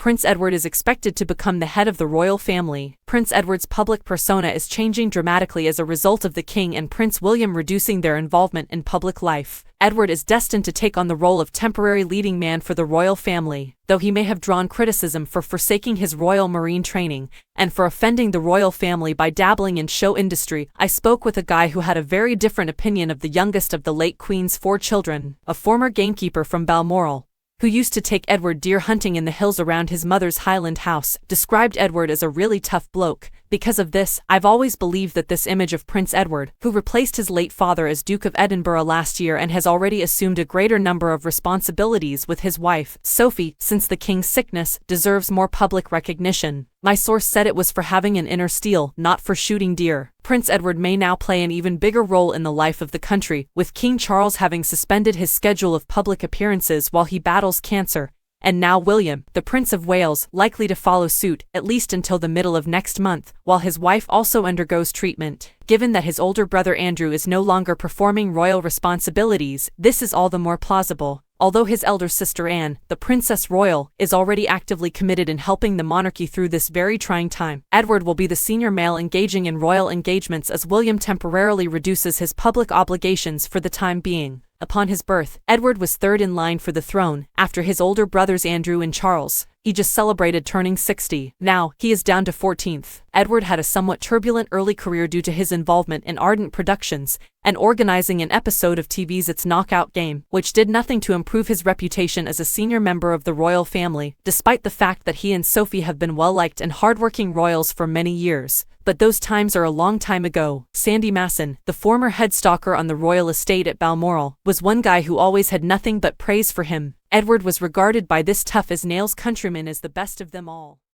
Prince Edward is expected to become the head of the royal family. Prince Edward's public persona is changing dramatically as a result of the King and Prince William reducing their involvement in public life. Edward is destined to take on the role of temporary leading man for the royal family, though he may have drawn criticism for forsaking his Royal Marine training and for offending the royal family by dabbling in show industry. I spoke with a guy who had a very different opinion of the youngest of the late Queen's 4 children, a former gamekeeper from Balmoral, who used to take Edward deer hunting in the hills around his mother's Highland house, described Edward as a really tough bloke. Because of this, I've always believed that this image of Prince Edward, who replaced his late father as Duke of Edinburgh last year and has already assumed a greater number of responsibilities with his wife, Sophie, since the King's sickness, deserves more public recognition. My source said it was for having an inner steel, not for shooting deer. Prince Edward may now play an even bigger role in the life of the country, with King Charles having suspended his schedule of public appearances while he battles cancer, and now William, the Prince of Wales, likely to follow suit, at least until the middle of next month, while his wife also undergoes treatment. Given that his older brother Andrew is no longer performing royal responsibilities, this is all the more plausible. Although his elder sister Anne, the Princess Royal, is already actively committed in helping the monarchy through this very trying time, Edward will be the senior male engaging in royal engagements as William temporarily reduces his public obligations for the time being. Upon his birth, Edward was third in line for the throne, after his older brothers Andrew and Charles. He just celebrated turning 60. Now, he is down to 14th. Edward had a somewhat turbulent early career due to his involvement in Ardent Productions and organizing an episode of TV's It's Knockout Game, which did nothing to improve his reputation as a senior member of the royal family, despite the fact that he and Sophie have been well-liked and hardworking royals for many years. But those times are a long time ago. Sandy Masson, the former head stalker on the royal estate at Balmoral, was one guy who always had nothing but praise for him. Edward was regarded by this tough-as-nails countryman as the best of them all.